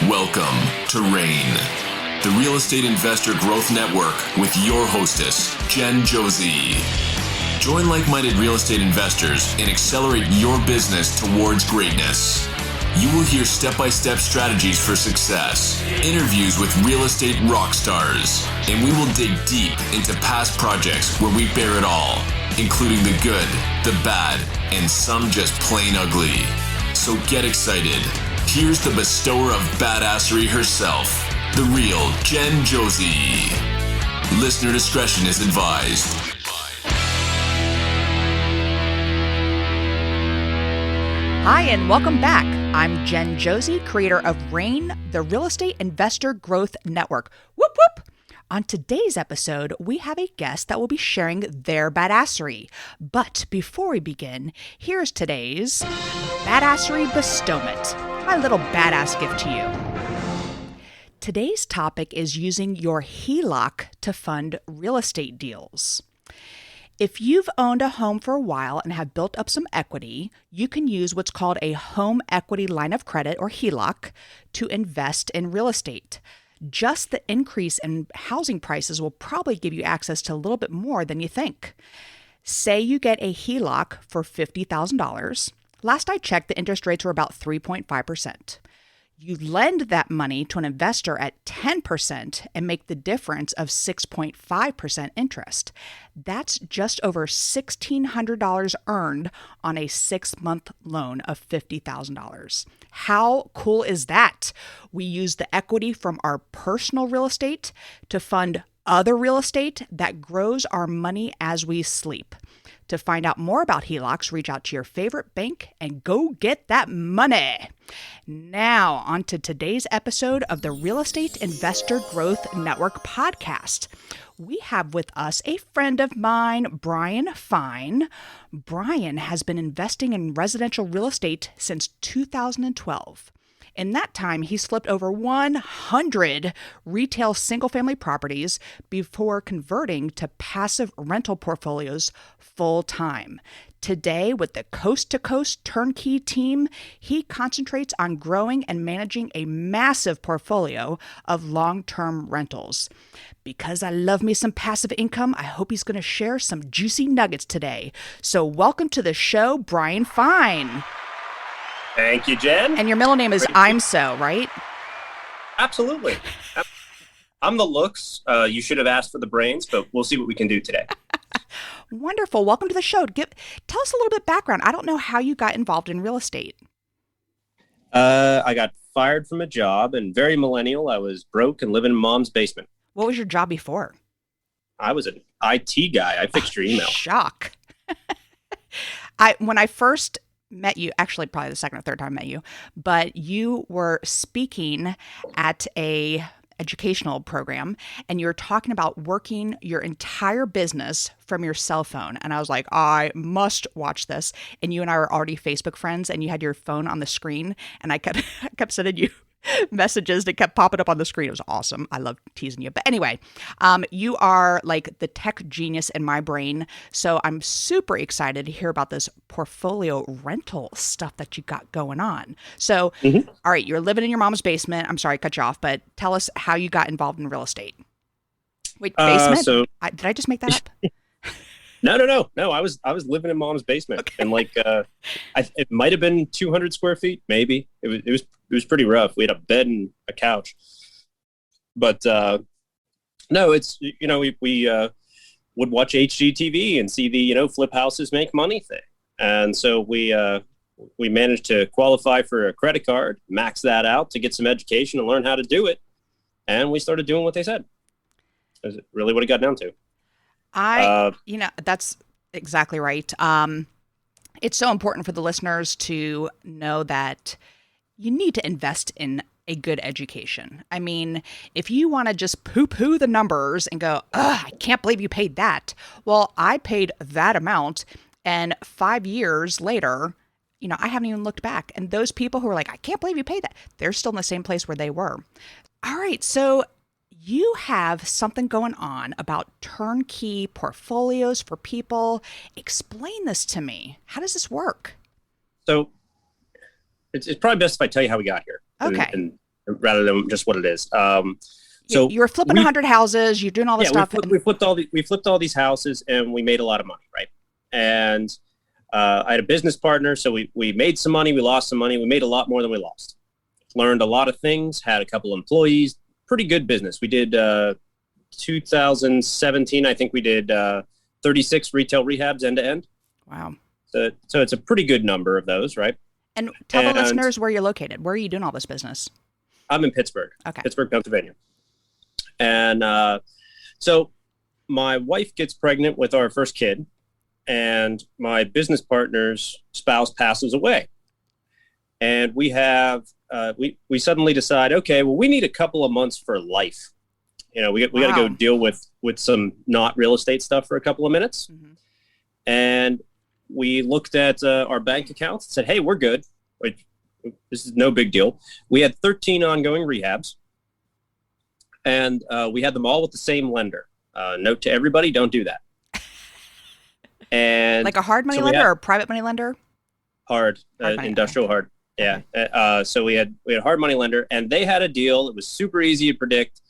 Welcome to RAIN, the Real Estate Investor Growth Network with your hostess, Jen Josie. Join like-minded real estate investors and accelerate your business towards greatness. You will hear step-by-step strategies for success, interviews with real estate rock stars, and we will dig deep into past projects where we bear it all, including the good, the bad, and some just plain ugly. So get excited. Here's the bestower of badassery herself, the real Jen Josie. Listener discretion is advised. Hi, and welcome back. I'm Jen Josie, creator of RAIN, the Real Estate Investor Growth Network. Whoop, whoop. On today's episode, we have a guest that will be sharing their badassery. But before we begin, here's today's badassery bestowment, my little badass gift to you. Today's topic is using your HELOC to fund real estate deals. If you've owned a home for a while and have built up some equity, you can use what's called a home equity line of credit, or HELOC, to invest in real estate. Just the increase in housing prices will probably give you access to a little bit more than you think. Say you get a HELOC for $50,000. Last I checked, the interest rates were about 3.5%. You lend that money to an investor at 10% and make the difference of 6.5% interest. That's just over $1,600 earned on a 6-month loan of $50,000. How cool is that? We use the equity from our personal real estate to fund other real estate that grows our money as we sleep. To find out more about HELOCs, reach out to your favorite bank and go get that money. Now, on to today's episode of the Real Estate Investor Growth Network podcast. We have with us a friend of mine, Brian Fine. Brian has been investing in residential real estate since 2012. In that time, he's flipped over 100 retail single-family properties before converting to passive rental portfolios full-time. Today, with the Coast Turnkey team, he concentrates on growing and managing a massive portfolio of long-term rentals. Because I love me some passive income, I hope he's going to share some juicy nuggets today. So welcome to the show, Brian Fine. Thank you, Jen. And your middle name is I'm So, right? Absolutely. I'm the looks. You should have asked for the brains, but we'll see what we can do today. Wonderful. Welcome to the show. Tell us a little bit background. I don't know how you got involved in real estate. I got fired from a job and very millennial. I was broke and living in mom's basement. What was your job before? I was an IT guy. I fixed your email. Shock. When I first met you, actually probably the second or third time I met you, but you were speaking at a educational program and you were talking about working your entire business from your cell phone. And I was like, I must watch this. And you and I were already Facebook friends and you had your phone on the screen and I kept sending you messages that kept popping up on the screen. It was awesome. I love teasing you. But anyway, you are like the tech genius in my brain. So I'm super excited to hear about this portfolio rental stuff that you got going on. So, All right, you're living in your mom's basement. I'm sorry, I cut you off, but tell us how you got involved in real estate. Wait, basement? Did I just make that up? No. I was living in mom's basement, okay. And it might have been 200 square feet, maybe. It was pretty rough. We had a bed and a couch, but no, it's we would watch HGTV and see the flip houses make money thing, and so we managed to qualify for a credit card, max that out to get some education and learn how to do it, and we started doing what they said. That's really what it got down to. That's exactly right. It's so important for the listeners to know that you need to invest in a good education. I mean, if you want to just poo-poo the numbers and go, I can't believe you paid that. Well, I paid that amount and 5 years later, I haven't even looked back. And those people who are like, I can't believe you paid that, they're still in the same place where they were. All right. So you have something going on about turnkey portfolios for people. Explain this to me. How does this work? So it's probably best if I tell you how we got here. Okay. And rather than just what it is. So you're flipping 100 houses, you're doing all this stuff. We flipped all these houses, and we made a lot of money, right? And I had a business partner, so we made some money, we lost some money, we made a lot more than we lost. Learned a lot of things, had a couple employees, pretty good business. We did 2017, I think we did 36 retail rehabs end to end. Wow. So it's a pretty good number of those, right? And tell the listeners where you're located. Where are you doing all this business? I'm in Pittsburgh, Pittsburgh, Pennsylvania. And so my wife gets pregnant with our first kid, and my business partner's spouse passes away. And we have, we suddenly decide, okay, well, we need a couple of months for life. We got to go deal with some not real estate stuff for a couple of minutes. Mm-hmm. And we looked at our bank accounts and said, hey, we're good. This is no big deal. We had 13 ongoing rehabs, and we had them all with the same lender. Note to everybody, don't do that. And like a hard money lender or a private money lender? Hard money, industrial hard. Yeah. Okay. So we had a hard money lender, and they had a deal. It was super easy to predict.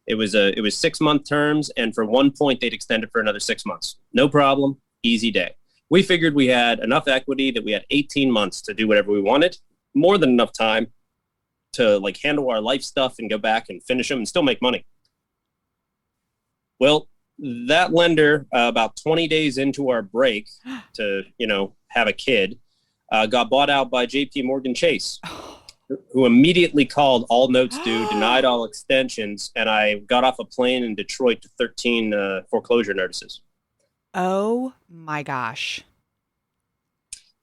It was 6-month terms, and for one point, they'd extend it for another 6 months. No problem. Easy day. We figured we had enough equity that we had 18 months to do whatever we wanted, more than enough time to handle our life stuff and go back and finish them and still make money. Well, that lender, about 20 days into our break to, have a kid, got bought out by JP Morgan Chase, who immediately called all notes due, denied all extensions, and I got off a plane in Detroit to 13 foreclosure notices. Oh my gosh.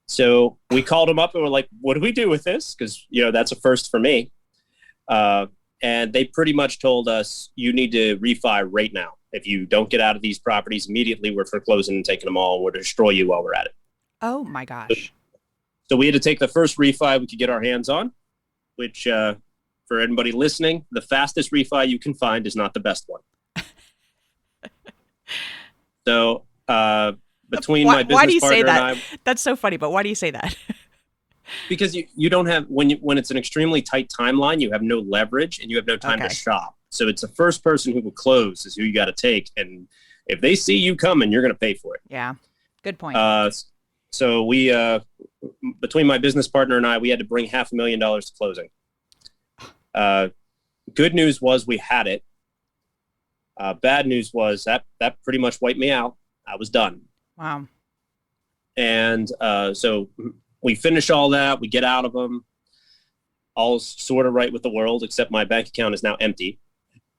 So we called them up and we're like, what do we do with this? Because, that's a first for me. And they pretty much told us, you need to refi right now. If you don't get out of these properties immediately, we're foreclosing and taking them all. We're to destroy you while we're at it. Oh my gosh. So we had to take the first refi we could get our hands on, which for anybody listening, the fastest refi you can find is not the best one. So between my business partner and I, that's so funny, but why do you say that? Because you don't have, when it's an extremely tight timeline, you have no leverage and you have no time to shop. So it's the first person who will close is who you got to take. And if they see you coming, you're going to pay for it. Yeah. Good point. So we, between my business partner and I, we had to bring $500,000 to closing. Good news was we had it. Bad news was that pretty much wiped me out. I was done. Wow. And so we finish all that. We get out of them. All sort of right with the world, except my bank account is now empty.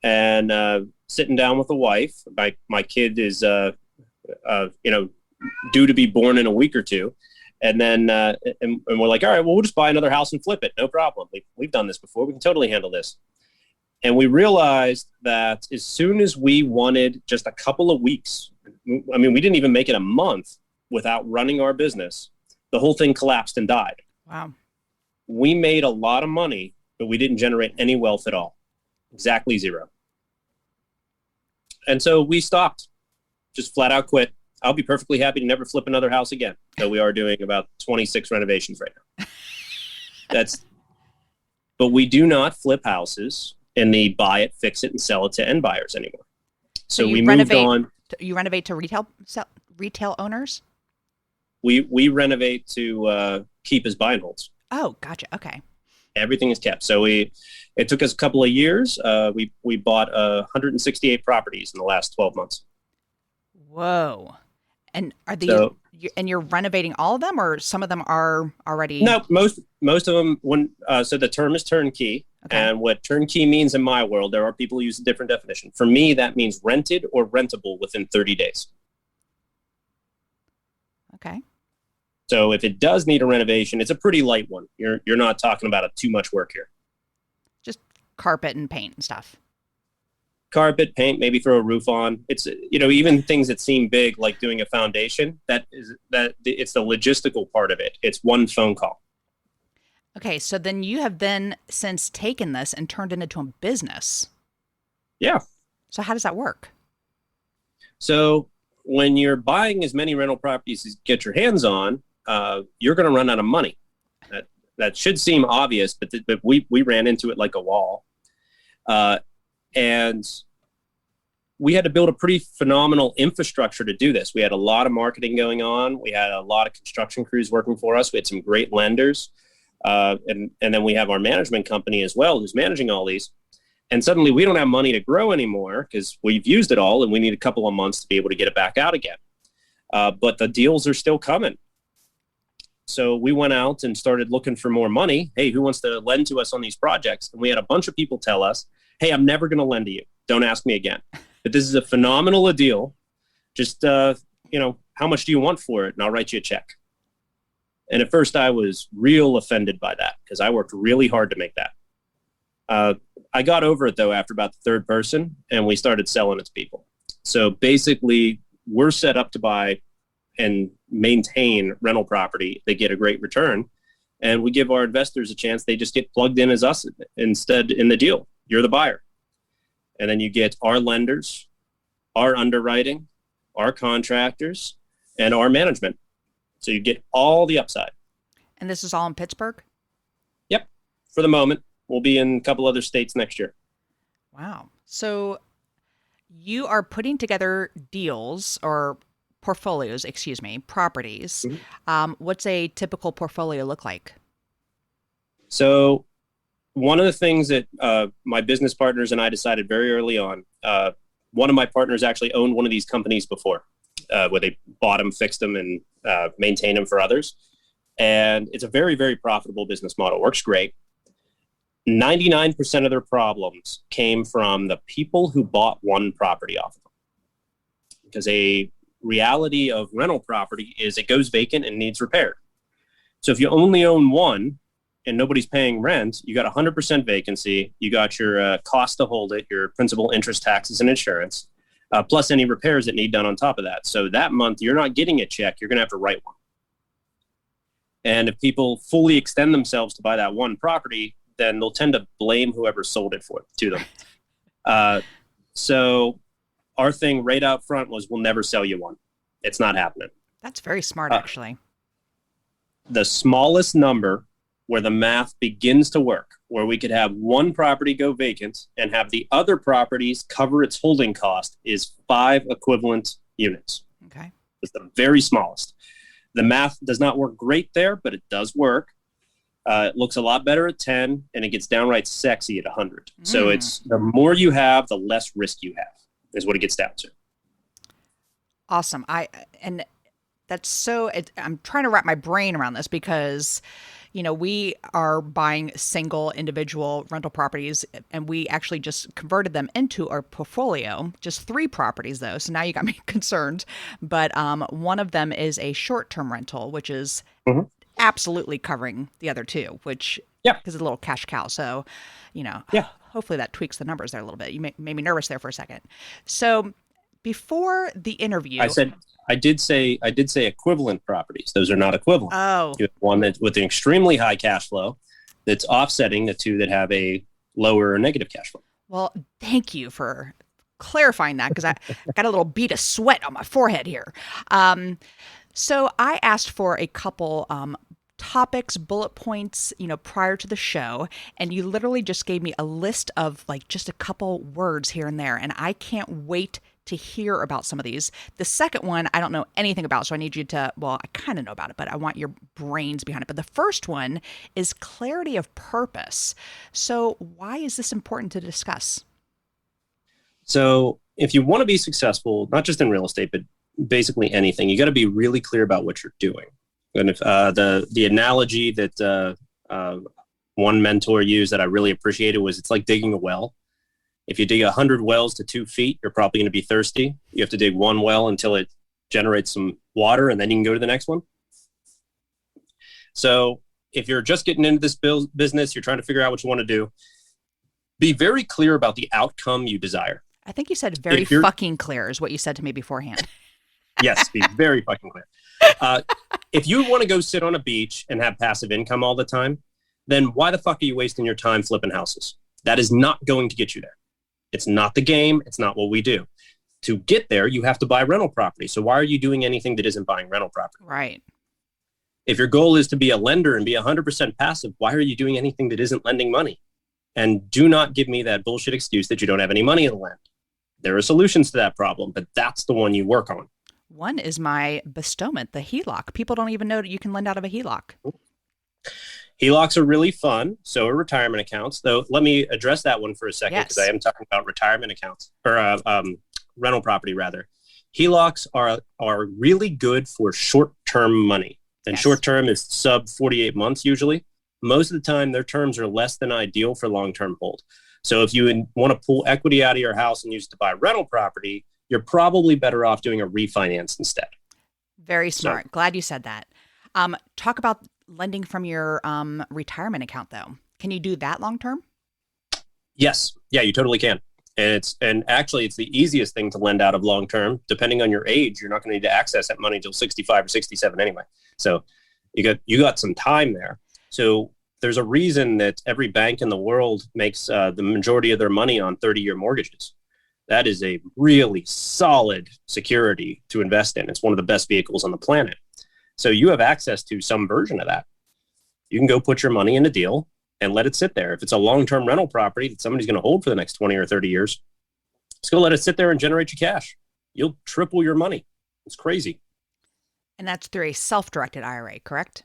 And sitting down with the wife, my kid is, due to be born in a week or two. And then and we're like, all right, well, we'll just buy another house and flip it. No problem. We've done this before. We can totally handle this. And we realized that as soon as we wanted just a couple of weeks, I mean, we didn't even make it a month without running our business, the whole thing collapsed and died. Wow. We made a lot of money, but we didn't generate any wealth at all. Exactly zero. And so we stopped, just flat out quit. I'll be perfectly happy to never flip another house again. So we are doing about 26 renovations right now. But we do not flip houses in the buy it, fix it, and sell it to end buyers anymore. So we moved on. You renovate to retail owners? We renovate to keep as buy and holds. Oh, gotcha. Okay. Everything is kept. So it took us a couple of years. We bought 168 properties in the last 12 months. Whoa. And are these, and you're renovating all of them, or some of them are already? No, most of them. So the term is turnkey. Okay. And what turnkey means in my world, there are people who use a different definition. For me, that means rented or rentable within 30 days. Okay. So if it does need a renovation, it's a pretty light one. You're not talking about too much work here. Just carpet and paint and stuff. Carpet, paint, maybe throw a roof on. It's, even things that seem big, like doing a foundation, it's the logistical part of it. It's one phone call. Okay, so then you have since taken this and turned it into a business. Yeah. So how does that work? So when you're buying as many rental properties as you get your hands on, you're going to run out of money. That should seem obvious, but we ran into it like a wall. And we had to build a pretty phenomenal infrastructure to do this. We had a lot of marketing going on. We had a lot of construction crews working for us. We had some great lenders. And then we have our management company as well, who's managing all these. And suddenly we don't have money to grow anymore because we've used it all and we need a couple of months to be able to get it back out again. But the deals are still coming. So we went out and started looking for more money. Hey, who wants to lend to us on these projects? And we had a bunch of people tell us, hey, I'm never going to lend to you. Don't ask me again. But this is a phenomenal deal. Just, how much do you want for it? And I'll write you a check. And at first I was real offended by that because I worked really hard to make that. I got over it though after about the third person and we started selling it to people. So basically we're set up to buy and maintain rental property. They get a great return and we give our investors a chance. They just get plugged in as us instead in the deal. You're the buyer. And then you get our lenders, our underwriting, our contractors, and our management. So you get all the upside. And this is all in Pittsburgh? Yep. For the moment. We'll be in a couple other states next year. Wow. So you are putting together deals or portfolios, properties. Mm-hmm. What's a typical portfolio look like? So one of the things that my business partners and I decided very early on, one of my partners actually owned one of these companies before, where they bought them, fixed them, and maintained them for others. And it's a very, very profitable business model. Works great. 99% of their problems came from the people who bought one property off of them. Because a reality of rental property is it goes vacant and needs repaired. So if you only own one and nobody's paying rent, you got 100% vacancy. You got your cost to hold it, your principal, interest, taxes, and insurance, plus any repairs that need done on top of that. So that month, you're not getting a check. You're going to have to write one. And if people fully extend themselves to buy that one property, then they'll tend to blame whoever sold it to them. So our thing right out front was we'll never sell you one. It's not happening. That's very smart, actually. The smallest number where the math begins to work, where we could have one property go vacant and have the other properties cover its holding cost, is 5 equivalent units. Okay. It's the very smallest. The math does not work great there, but it does work. It looks a lot better at 10, and it gets downright sexy at 100. So it's the more you have, the less risk you have, is what it gets down to. Awesome. I'm trying to wrap my brain around this because, we are buying single individual rental properties, and we actually just converted them into our portfolio, just 3 properties though. So now you got me concerned, but one of them is a short-term rental, which is absolutely covering the other 2, which is a little cash cow. So, hopefully that tweaks the numbers there a little bit. You made me nervous there for a second. So before the interview, I did say equivalent properties. Those are not equivalent. Oh, you have one that's with an extremely high cash flow that's offsetting the 2 that have a lower or negative cash flow. Well, thank you for clarifying that because I got a little bead of sweat on my forehead here. So I asked for a couple topics, bullet points, prior to the show, and you literally just gave me a list of just a couple words here and there, and I can't wait to hear about some of these. The second one, I don't know anything about, so I need you to, I kind of know about it, but I want your brains behind it. But the first one is clarity of purpose. So why is this important to discuss? So if you want to be successful, not just in real estate, but basically anything, you got to be really clear about what you're doing. And if the analogy that one mentor used that I really appreciated was it's like digging a well. If you dig 100 wells to 2 feet, you're probably going to be thirsty. You have to dig one well until it generates some water, and then you can go to the next one. So if you're just getting into this business, you're trying to figure out what you want to do, be very clear about the outcome you desire. I think you said very fucking clear is what you said to me beforehand. Yes, be very fucking clear. If you want to go sit on a beach and have passive income all the time, then why the fuck are you wasting your time flipping houses? That is not going to get you there. It's not the game. It's not what we do. To get there, you have to buy rental property. So why are you doing anything that isn't buying rental property? Right. If your goal is to be a lender and be 100% passive, why are you doing anything that isn't lending money? And do not give me that bullshit excuse that you don't have any money to lend. There are solutions to that problem, but that's the one you work on. One is my bestowment, the HELOC. People don't even know that you can lend out of a HELOC. HELOCs are really fun. So are retirement accounts. Though, let me address that one for a second, because I am talking about retirement accounts, or rental property, rather. HELOCs are really good for short-term money. And short-term is sub 48 months usually. Most of the time, their terms are less than ideal for long-term hold. So if you want to pull equity out of your house and use it to buy rental property, you're probably better off doing a refinance instead. Very smart. Glad you said that. Talk about lending from your retirement account, though. Can you do that long-term? Yes. Yeah, you totally can. And actually, it's the easiest thing to lend out of long-term. Depending on your age, you're not going to need to access that money until 65 or 67 anyway. So you got some time there. So there's a reason that every bank in the world makes the majority of their money on 30-year mortgages. That is a really solid security to invest in. It's one of the best vehicles on the planet. So you have access to some version of that. You can go put your money in a deal and let it sit there. If it's a long-term rental property that somebody's going to hold for the next 20 or 30 years, just go let it sit there and generate you cash. You'll triple your money. It's crazy. And that's through a self-directed IRA, correct?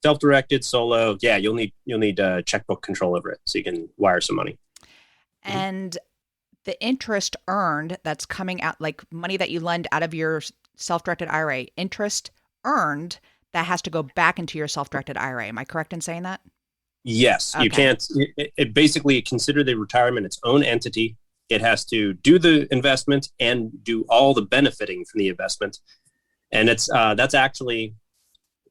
Self-directed, solo. Yeah, you'll need checkbook control over it so you can wire some money. And the interest earned that's coming out, like money that you lend out of your self-directed IRA, interest earned that has to go back into your self-directed IRA. Am I correct in saying that? Yes. Okay. You can't, it basically consider the retirement its own entity. It has to do the investment and do all the benefiting from the investment. And that's actually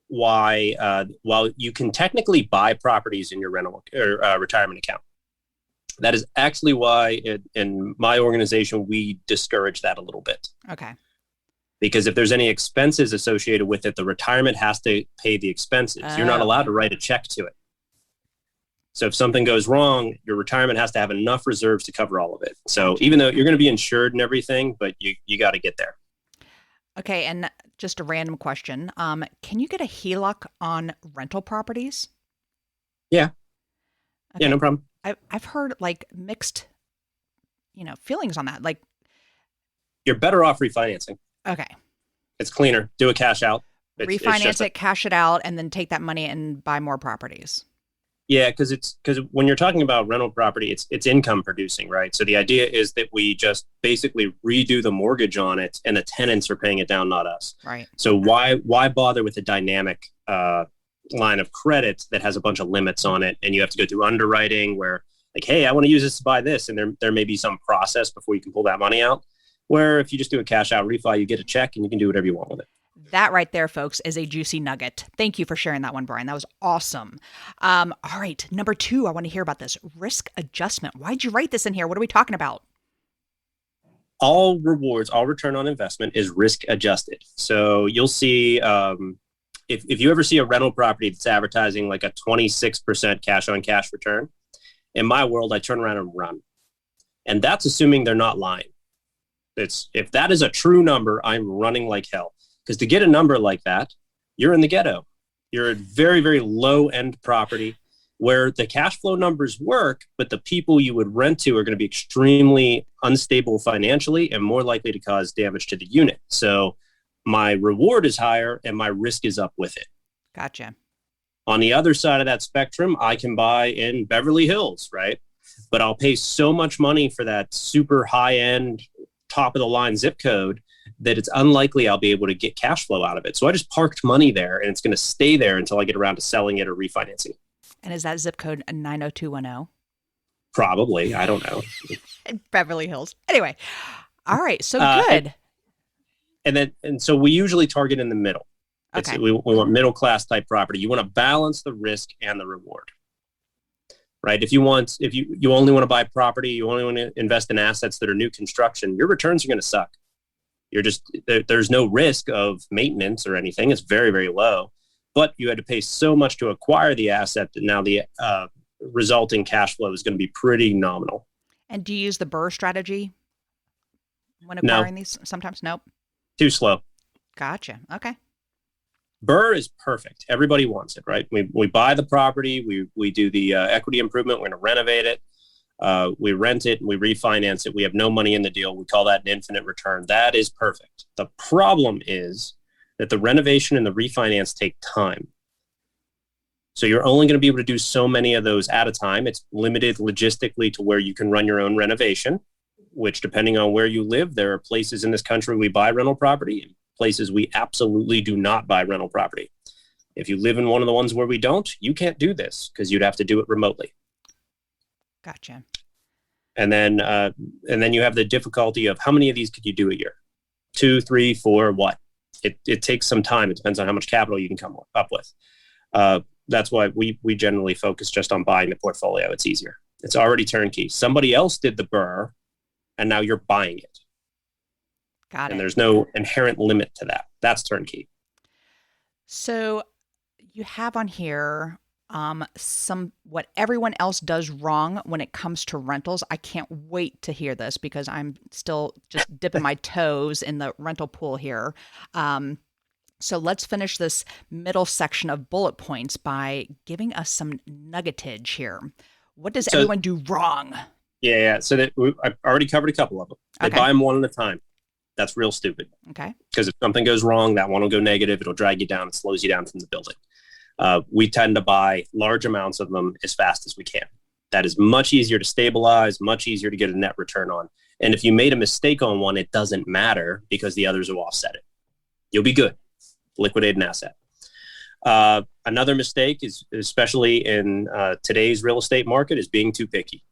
why, while you can technically buy properties in your rental or retirement account, that is actually why in my organization, we discourage that a little bit. Okay. Because if there's any expenses associated with it, the retirement has to pay the expenses. You're not allowed to write a check to it. So if something goes wrong, your retirement has to have enough reserves to cover all of it. So even though you're going to be insured and everything, but you got to get there. Okay. And just a random question. Can you get a HELOC on rental properties? Yeah. Okay. Yeah, no problem. I've heard like mixed, feelings on that. Like, you're better off refinancing. Okay. It's cleaner. Do a cash out. Refinance it, cash it out, and then take that money and buy more properties. Yeah, because when you're talking about rental property, it's income producing, right? So the idea is that we just basically redo the mortgage on it, and the tenants are paying it down, not us. Right. So why bother with a dynamic line of credit that has a bunch of limits on it, and you have to go through underwriting where, like, hey, I want to use this to buy this, and there may be some process before you can pull that money out. Where if you just do a cash out refi, you get a check and you can do whatever you want with it. That right there, folks, is a juicy nugget. Thank you for sharing that one, Brian. That was awesome. All right. Number 2, I want to hear about this risk adjustment. Why'd you write this in here? What are we talking about? All rewards, all return on investment is risk adjusted. So you'll see if you ever see a rental property that's advertising like a 26% cash on cash return, in my world, I turn around and run. And that's assuming they're not lying. If that is a true number, I'm running like hell. Because to get a number like that, you're in the ghetto. You're a very, very low end property where the cash flow numbers work, but the people you would rent to are going to be extremely unstable financially and more likely to cause damage to the unit. So my reward is higher and my risk is up with it. Gotcha. On the other side of that spectrum, I can buy in Beverly Hills, right? But I'll pay so much money for that super high end, top of the line zip code that it's unlikely I'll be able to get cash flow out of it. So I just parked money there and it's going to stay there until I get around to selling it or refinancing. And is that zip code 90210? Probably. I don't know. Beverly Hills. Anyway. All right. So good. And so we usually target in the middle. Okay. We want middle class type property. You want to balance the risk and the reward. Right. If you only want to buy property, you only want to invest in assets that are new construction, your returns are going to suck. There's no risk of maintenance or anything. It's very, very low, but you had to pay so much to acquire the asset that now the resulting cash flow is going to be pretty nominal. And do you use the BRRRR strategy when acquiring these? Sometimes? Nope. Too slow. Gotcha. Okay. BRRRR is perfect. Everybody wants it, right? We buy the property, we do the equity improvement, we're going to renovate it, we rent it, and we refinance it. We have no money in the deal. We call that an infinite return. That is perfect. The problem is that the renovation and the refinance take time. So you're only going to be able to do so many of those at a time. It's limited logistically to where you can run your own renovation, which depending on where you live, there are places in this country we buy rental property and places we absolutely do not buy rental property. If you live in one of the ones where we don't, you can't do this because you'd have to do it remotely. Gotcha. And then you have the difficulty of how many of these could you do a year? 2, 3, 4, what? It takes some time. It depends on how much capital you can come up with. That's why we generally focus just on buying the portfolio. It's easier. It's already turnkey. Somebody else did the BRRRR, and now you're buying it. Got it. And there's no inherent limit to that. That's turnkey. So you have on here what everyone else does wrong when it comes to rentals. I can't wait to hear this because I'm still just dipping my toes in the rental pool here. So let's finish this middle section of bullet points by giving us some nuggetage here. What does everyone do wrong? Yeah. So I've already covered a couple of them. They buy them one at a time. That's real stupid. Okay. Because if something goes wrong, that one will go negative. It'll drag you down. It slows you down from the building. We tend to buy large amounts of them as fast as we can. That is much easier to stabilize, much easier to get a net return on. And if you made a mistake on one, it doesn't matter because the others will offset it. You'll be good. Liquidate an asset. Another mistake is, especially in today's real estate market, is being too picky.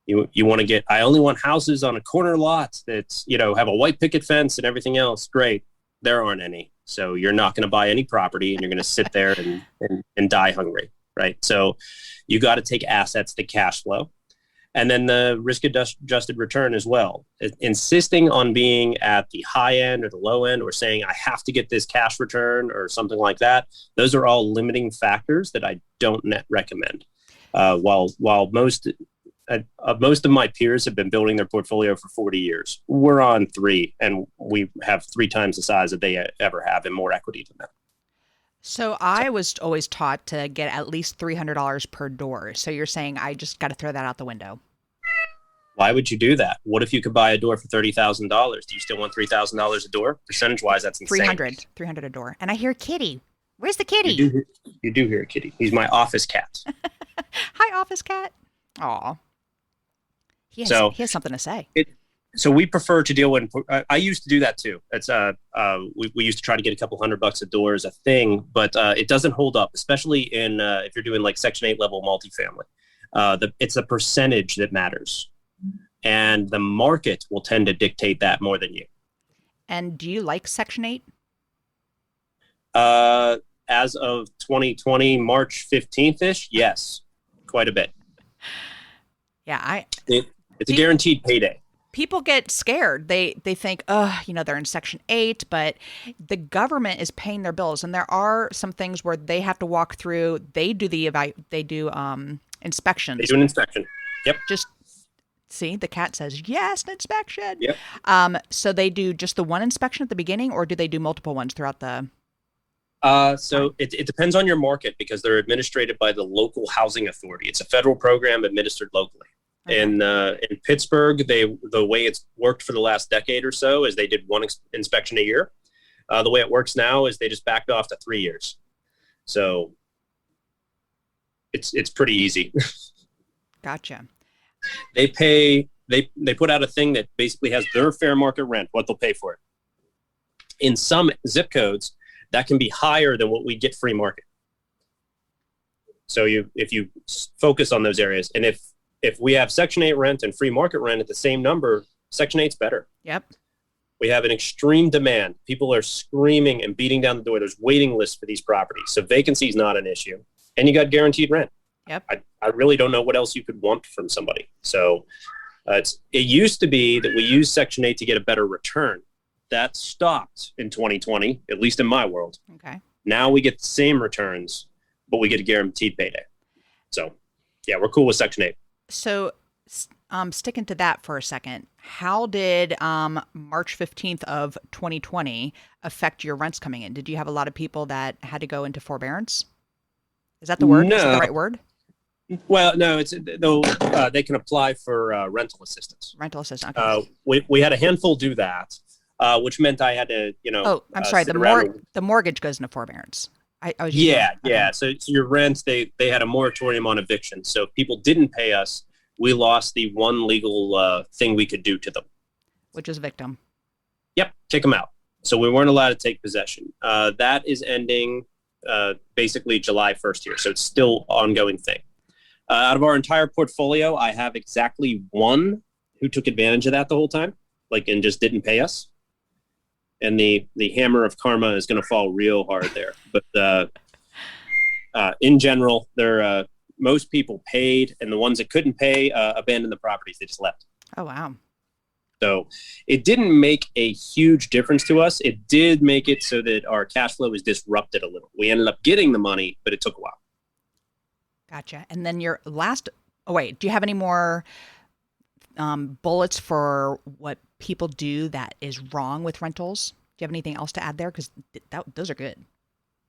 You want to I only want houses on a corner lot that's, have a white picket fence and everything else. Great. There aren't any. So you're not going to buy any property and you're going to sit there and die hungry. Right. So you got to take assets to cash flow. And then the risk adjusted return as well. Insisting on being at the high end or the low end or saying I have to get this cash return or something like that. Those are all limiting factors that I don't recommend. While most of my peers have been building their portfolio for 40 years, we're on 3 and we have 3 times the size that they ever have and more equity than that. So I was always taught to get at least $300 per door. So you're saying I just got to throw that out the window. Why would you do that? What if you could buy a door for $30,000? Do you still want $3,000 a door? Percentage wise, that's insane. 300 a door. And I hear kitty. Where's the kitty? You do hear a kitty. He's my office cat. Hi, office cat. Aw. He has something to say. So we prefer to deal with. I used to do that too. It's we used to try to get a couple $100 a door as a thing, but it doesn't hold up, especially in if you're doing like Section 8 level multifamily. It's a percentage that matters, and the market will tend to dictate that more than you. And do you like Section 8? As of 2020, March 15th ish, yes, quite a bit. Yeah, it's a guaranteed payday. People get scared. They think, they're in Section 8, but the government is paying their bills, and there are some things where they have to walk through. They do inspections. They do an inspection. Yep. Just see, the cat says yes, an inspection. Yep. So they do just the one inspection at the beginning, or do they do multiple ones throughout the? So it depends on your market because they're administered by the local housing authority. It's a federal program administered locally. Okay. In Pittsburgh, the way it's worked for the last decade or so is they did one inspection a year. The way it works now is they just backed off to 3 years. So it's pretty easy. Gotcha. They put out a thing that basically has their fair market rent, what they'll pay for it. In some zip codes, that can be higher than what we get free market. So if you focus on those areas, and if we have Section 8 rent and free market rent at the same number, Section 8's better. Yep. We have an extreme demand. People are screaming and beating down the door. There's waiting lists for these properties. So vacancy is not an issue. And you got guaranteed rent. Yep. I really don't know what else you could want from somebody. So it used to be that we used Section 8 to get a better return. That stopped in 2020, at least in my world. Okay. Now we get the same returns, but we get a guaranteed payday. So, yeah, we're cool with Section 8. So sticking to that for a second, how did March 15th of 2020 affect your rents coming in? Did you have a lot of people that had to go into forbearance? Is that the word? Is that the right word? Well, no, it's though they can apply for rental assistance. Rental assistance. Okay. We had a handful do that, which meant I had to, Oh, I'm sorry. The mortgage goes into forbearance. I was yeah. So your rent, they had a moratorium on eviction. So if people didn't pay us, we lost the one legal thing we could do to them, which is victim. Yep, kick them out. So we weren't allowed to take possession. That is ending basically July 1st here. So it's still an ongoing thing. Out of our entire portfolio, I have exactly one who took advantage of that the whole time, and just didn't pay us. And the hammer of karma is going to fall real hard there. But in general, most people paid, and the ones that couldn't pay abandoned the properties. They just left. Oh, wow. So it didn't make a huge difference to us. It did make it so that our cash flow was disrupted a little. We ended up getting the money, but it took a while. Gotcha. And then your last, do you have any more bullets for what people do that is wrong with rentals? Do you have anything else to add there? Because those are good.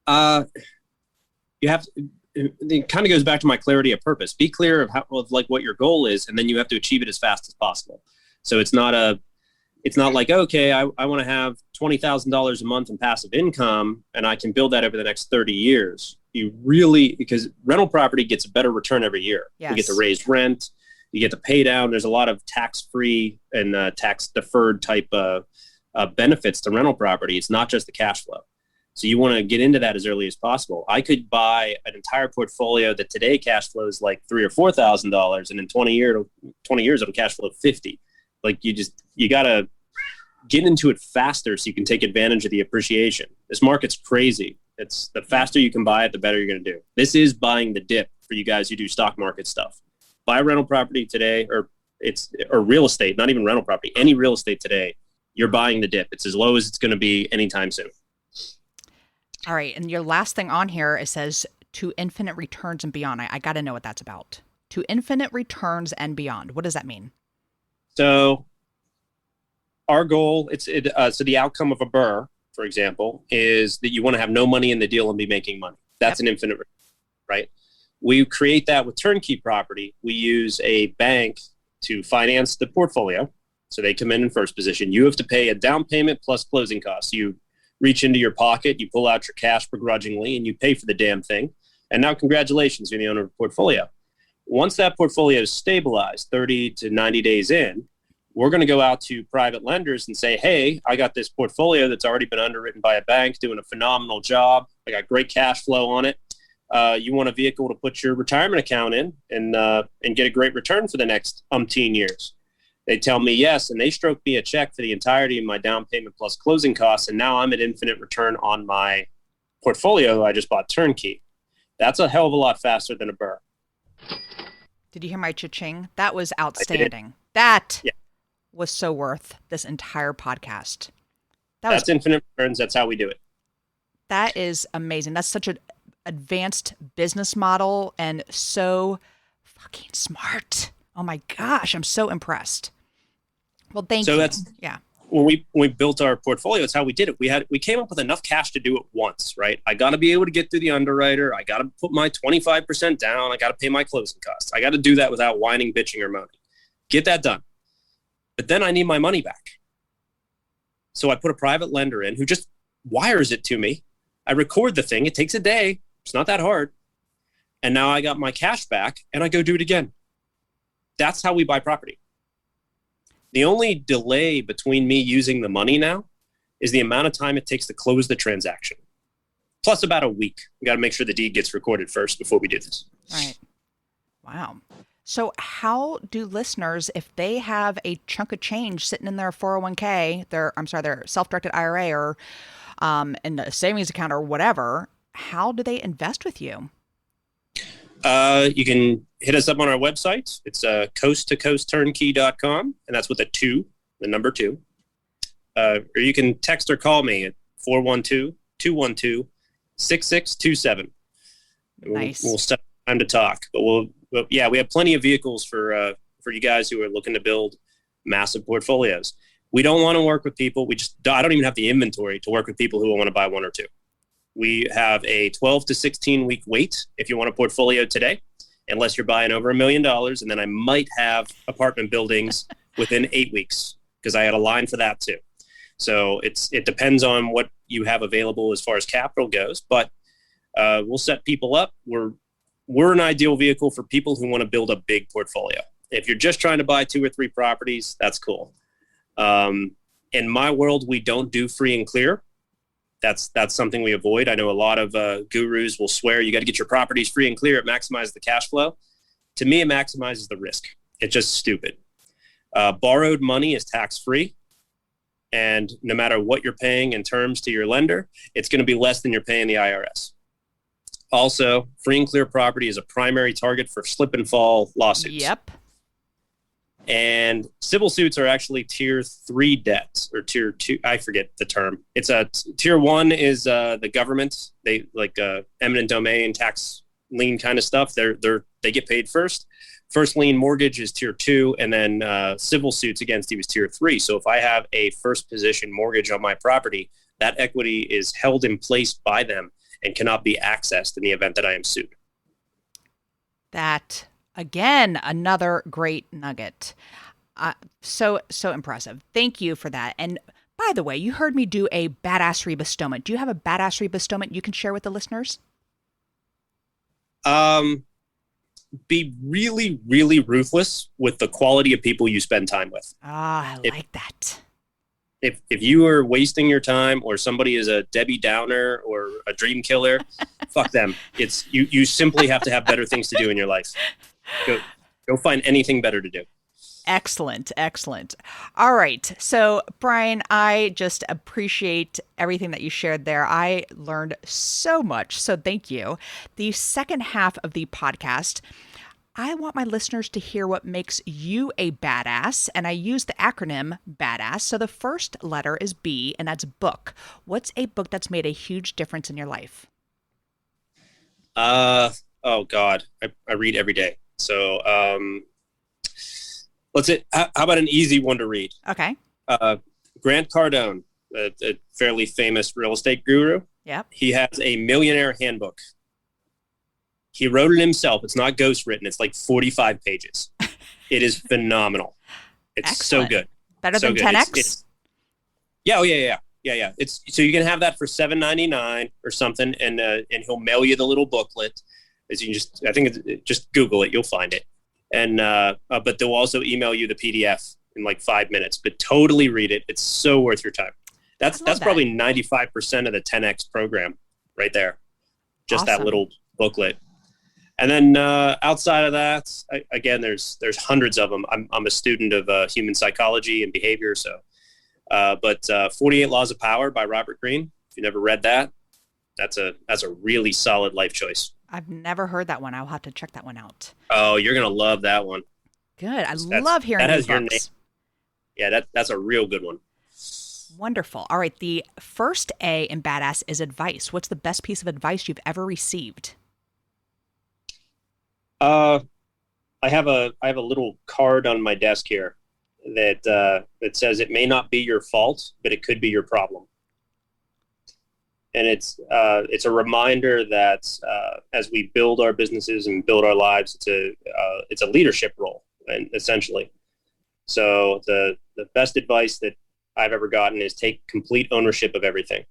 You have to, it kind of goes back to my clarity of purpose. Be clear of what your goal is, and then you have to achieve it as fast as possible. So it's not like, okay, I want to have $20,000 a month in passive income, and I can build that over the next 30 years. Because rental property gets a better return every year. Yes. You get to raise rent, you get to pay down. There's a lot of tax-free and tax-deferred type benefits to rental property. It's not just the cash flow. So you want to get into that as early as possible. I could buy an entire portfolio that today cash flows like $3,000 or $4,000, and in 20 years it'll cash flow 50. You got to get into it faster so you can take advantage of the appreciation. This market's crazy. It's the faster you can buy it, the better you're going to do. This is buying the dip for you guys who do stock market stuff. Buy a rental property today, or real estate, not even rental property, any real estate today, you're buying the dip. It's as low as it's going to be anytime soon. All right. And your last thing on here, it says to infinite returns and beyond. I got to know what that's about. To infinite returns and beyond. What does that mean? So our goal, so the outcome of a BRRRR, for example, is that you want to have no money in the deal and be making money. That's an infinite return, right? We create that with turnkey property. We use a bank to finance the portfolio. So they come in first position. You have to pay a down payment plus closing costs. You reach into your pocket, you pull out your cash begrudgingly, and you pay for the damn thing. And now congratulations, you're the owner of the portfolio. Once that portfolio is stabilized, 30 to 90 days in, we're going to go out to private lenders and say, hey, I got this portfolio that's already been underwritten by a bank doing a phenomenal job. I got great cash flow on it. You want a vehicle to put your retirement account in and get a great return for the next umpteen years. They tell me yes, and they stroke me a check for the entirety of my down payment plus closing costs, and now I'm at infinite return on my portfolio I just bought turnkey. That's a hell of a lot faster than a BRRRR. Did you hear my cha-ching? That was outstanding. That was so worth this entire podcast. That's infinite returns. That's how we do it. That is amazing. That's such an advanced business model and so fucking smart. Oh my gosh, I'm so impressed. Well, thank you. When we built our portfolio, it's how we did it. We came up with enough cash to do it once, right? I got to be able to get through the underwriter. I got to put my 25% down. I got to pay my closing costs. I got to do that without whining, bitching, or moaning. Get that done. But then I need my money back. So I put a private lender in who just wires it to me. I record the thing. It takes a day. It's not that hard. And now I got my cash back and I go do it again. That's how we buy property. The only delay between me using the money now is the amount of time it takes to close the transaction. Plus about a week. We got to make sure the deed gets recorded first before we do this. Right. Wow. So how do listeners, if they have a chunk of change sitting in their 401k, their self-directed IRA or in a savings account or whatever, how do they invest with you? You can hit us up on our website. It's coast-to-coast-turnkey.com, and that's with a 2, the number 2. Or you can text or call me at 412-212-6627. Nice. We'll set time to talk. But we have plenty of vehicles for for you guys who are looking to build massive portfolios. We don't want to work with people. I don't even have the inventory to work with people who want to buy one or two. We have a 12 to 16 week wait if you want a portfolio today, unless you're buying over $1 million. And then I might have apartment buildings within 8 weeks because I had a line for that too. So it depends on what you have available as far as capital goes, but we'll set people up. We're an ideal vehicle for people who want to build a big portfolio. If you're just trying to buy 2 or 3 properties, that's cool. In my world, we don't do free and clear. That's something we avoid. I know a lot of gurus will swear you got to get your properties free and clear. It maximizes the cash flow. To me, it maximizes the risk. It's just stupid. Borrowed money is tax-free. And no matter what you're paying in terms to your lender, it's going to be less than you're paying the IRS. Also, free and clear property is a primary target for slip and fall lawsuits. Yep. And civil suits are actually tier 3 debts or tier 2. I forget the term. It's tier 1 is the government. They like eminent domain, tax lien kind of stuff. They get paid first. First lien mortgage is tier 2, and then civil suits against you is tier 3. So if I have a first position mortgage on my property, that equity is held in place by them and cannot be accessed in the event that I am sued. That, again, another great nugget. So impressive. Thank you for that. And by the way, you heard me do a badassery bestowment. Do you have a badassery bestowment you can share with the listeners? Be really, really ruthless with the quality of people you spend time with. I like that. If you are wasting your time or somebody is a Debbie Downer or a dream killer, fuck them. It's you simply have to have better things to do in your life. Go find anything better to do. Excellent. All right. So, Brian, I just appreciate everything that you shared there. I learned so much. So thank you. The second half of the podcast, I want my listeners to hear what makes you a badass. And I use the acronym BADASS. So the first letter is B, and that's book. What's a book that's made a huge difference in your life? Oh, God. I read every day. So, how about an easy one to read? Okay. Grant Cardone, a fairly famous real estate guru. Yep. He has a millionaire handbook. He wrote it himself. It's not ghost written. It's like 45 pages. It is phenomenal. It's Excellent. so good. Better so than good. 10X? Yeah. It's so you can have that for $7.99 or something, and he'll mail you the little booklet. As you just Google it, you'll find it. And but they'll also email you the PDF in like 5 minutes. But totally read it. It's so worth your time. That's probably 95% of the 10X program right there. Just Awesome. That little booklet. And then outside of that, again, there's hundreds of them. I'm a student of human psychology and behavior. So, but 48 Laws of Power by Robert Greene. If you never read that, that's a really solid life choice. I've never heard that one. I'll have to check that one out. Oh, you're going to love that one. Good. I love hearing that new has your books. name. Yeah, that's a real good one. Wonderful. All right. The first A in badass is advice. What's the best piece of advice you've ever received? I have a little card on my desk here that says it may not be your fault, but it could be your problem. And it's a reminder that as we build our businesses and build our lives, it's a leadership role, and essentially. So the best advice that I've ever gotten is take complete ownership of everything.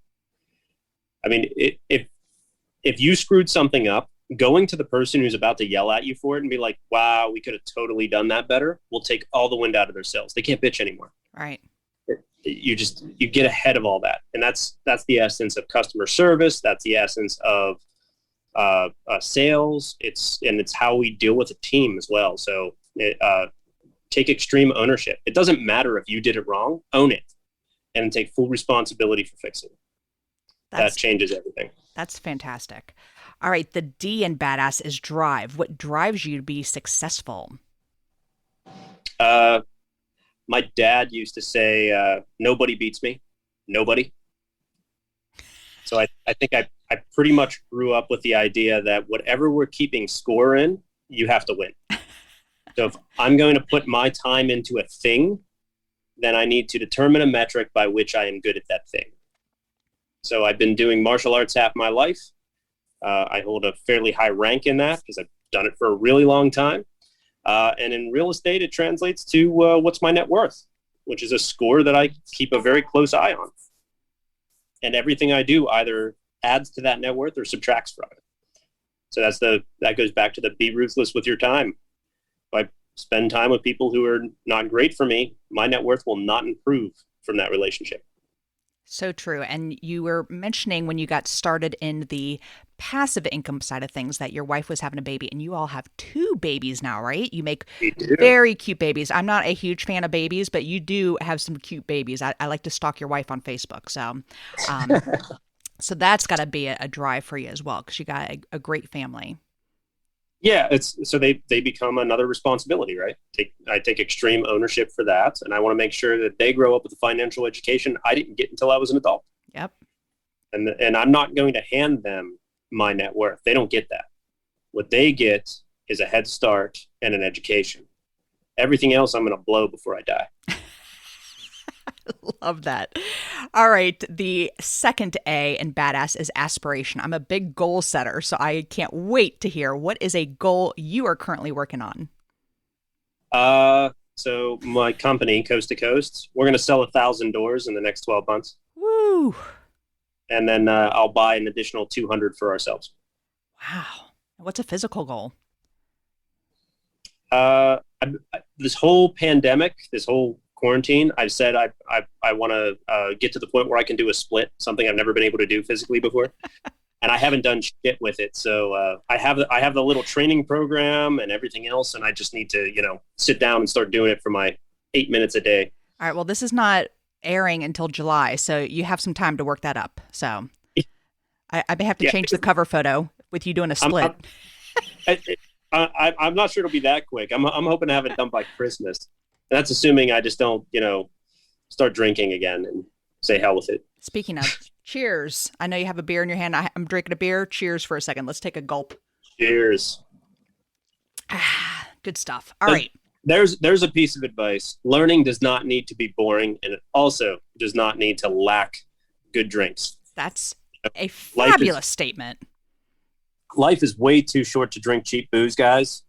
I mean, if you screwed something up, going to the person who's about to yell at you for it and be like, "Wow, we could have totally done that better," will take all the wind out of their sails. They can't bitch anymore. Right. You get ahead of all that, and that's the essence of customer service. That's the essence of sales. It's how we deal with a team as well. So take extreme ownership. It doesn't matter if you did it wrong. Own it, and take full responsibility for fixing it. That changes everything. That's fantastic. All right, the D in badass is drive. What drives you to be successful? My dad used to say, nobody beats me. Nobody. So I think I pretty much grew up with the idea that whatever we're keeping score in, you have to win. So if I'm going to put my time into a thing, then I need to determine a metric by which I am good at that thing. So I've been doing martial arts half my life. I hold a fairly high rank in that because I've done it for a really long time. And in real estate, it translates to what's my net worth, which is a score that I keep a very close eye on. And everything I do either adds to that net worth or subtracts from it. So that goes back to the be ruthless with your time. If I spend time with people who are not great for me, my net worth will not improve from that relationship. So true. And you were mentioning when you got started in the passive income side of things that your wife was having a baby, and you all have 2 babies now, right? You make very cute babies. I'm not a huge fan of babies, but you do have some cute babies. I like to stalk your wife on Facebook. So, so that's got to be a drive for you as well, because you got a great family. Yeah, so they become another responsibility, right? I take extreme ownership for that, and I want to make sure that they grow up with a financial education I didn't get until I was an adult. Yep. And I'm not going to hand them my net worth. They don't get that. What they get is a head start and an education. Everything else I'm going to blow before I die. Love that. All right. The second A in badass is aspiration. I'm a big goal setter, so I can't wait to hear what is a goal you are currently working on. So my company, Coast to Coast, we're going to sell 1,000 doors in the next 12 months. Woo. And then I'll buy an additional 200 for ourselves. Wow. What's a physical goal? This whole pandemic, this whole quarantine, I've said I want to get to the point where I can do a split, something I've never been able to do physically before. And I haven't done shit with it. So I have the little training program and everything else. And I just need to, sit down and start doing it for my 8 minutes a day. All right. Well, this is not airing until July, so you have some time to work that up. So I may have to change the cover photo with you doing a split. I'm not sure it'll be that quick. I'm hoping to have it done by Christmas. And that's assuming I just don't, start drinking again and say hell with it. Speaking of, cheers. I know you have a beer in your hand. I'm drinking a beer. Cheers for a second. Let's take a gulp. Cheers. Good stuff. All right. There's a piece of advice. Learning does not need to be boring, and it also does not need to lack good drinks. That's a fabulous statement. Life is way too short to drink cheap booze, guys.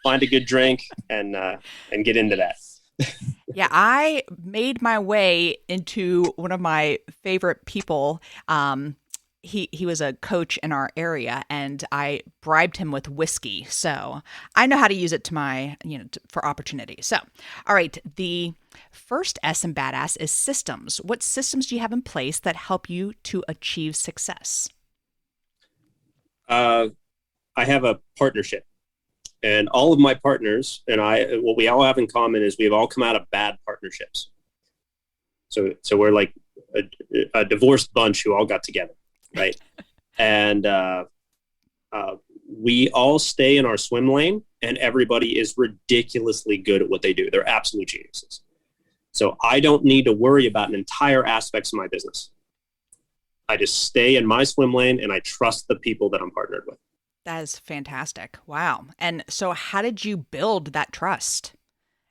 Find a good drink and get into that. Yeah, I made my way into one of my favorite people. He was a coach in our area, and I bribed him with whiskey. So I know how to use it to my, for opportunity. So, all right, the first S in badass is systems. What systems do you have in place that help you to achieve success? I have a partnership. And all of my partners and I, what we all have in common is we've all come out of bad partnerships. So we're like a divorced bunch who all got together, right? And we all stay in our swim lane, and everybody is ridiculously good at what they do. They're absolute geniuses. So I don't need to worry about an entire aspects of my business. I just stay in my swim lane, and I trust the people that I'm partnered with. That is fantastic. Wow. And so how did you build that trust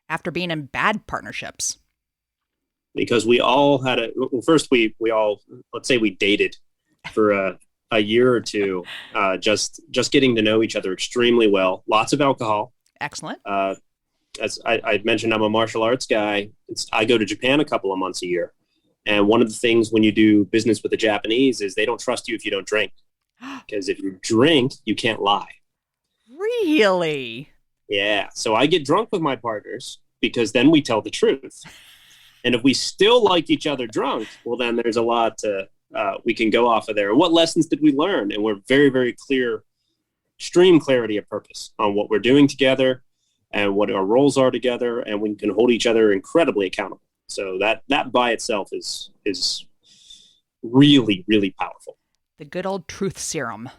after being in bad partnerships? Because we all had first we all, let's say we dated for a year or two, just getting to know each other extremely well. Lots of alcohol. Excellent. As I mentioned, I'm a martial arts guy. I go to Japan a couple of months a year. And one of the things when you do business with the Japanese is they don't trust you if you don't drink. Because if you drink, you can't lie. Really? Yeah. So I get drunk with my partners because then we tell the truth. And if we still like each other drunk, well, then there's a lot we can go off of there. What lessons did we learn? And we're very, very clear, extreme clarity of purpose on what we're doing together and what our roles are together. And we can hold each other incredibly accountable. So that by itself is really, really powerful. The good old truth serum.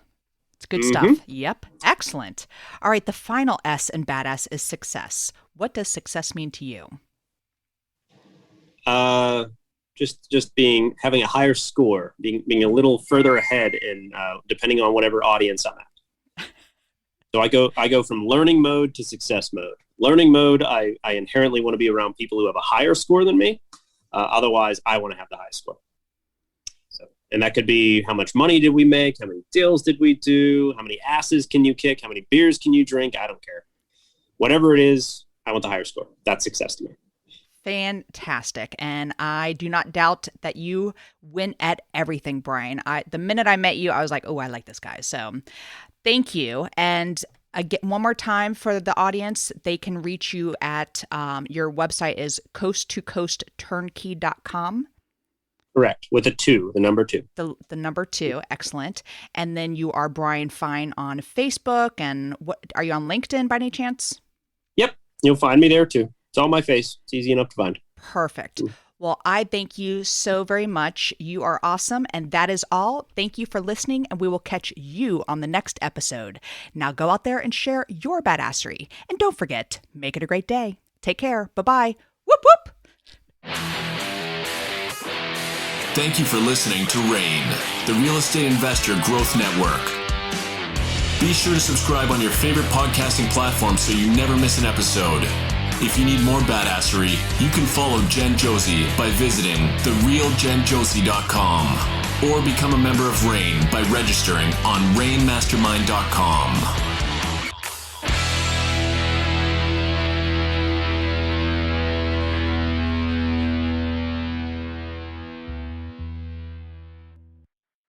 It's good stuff. Yep. Excellent. All right. The final S in badass is success. What does success mean to you? Just having a higher score, being a little further ahead, and depending on whatever audience I'm at. So I go from learning mode to success mode. Learning mode, I inherently want to be around people who have a higher score than me. Otherwise, I want to have the highest score. So, and that could be how much money did we make? How many deals did we do? How many asses can you kick? How many beers can you drink? I don't care. Whatever it is, I want the higher score. That's success to me. Fantastic. And I do not doubt that you win at everything, Brian. The minute I met you, I was like, oh, I like this guy. So thank you. And again, one more time for the audience, they can reach you at your website is coasttocoastturnkey.com. Correct. With a 2, the number 2. The number 2. Excellent. And then you are Brian Fine on Facebook. And what are you on LinkedIn by any chance? Yep. You'll find me there too. It's on my face. It's easy enough to find. Perfect. Well, I thank you so very much. You are awesome. And that is all. Thank you for listening. And we will catch you on the next episode. Now go out there and share your badassery. And don't forget, make it a great day. Take care. Bye-bye. Whoop, whoop. Thank you for listening to RAIN, the Real Estate Investor Growth Network. Be sure to subscribe on your favorite podcasting platform so you never miss an episode. If you need more badassery, you can follow Jen Josie by visiting therealjenjosie.com or become a member of RAIN by registering on rainmastermind.com.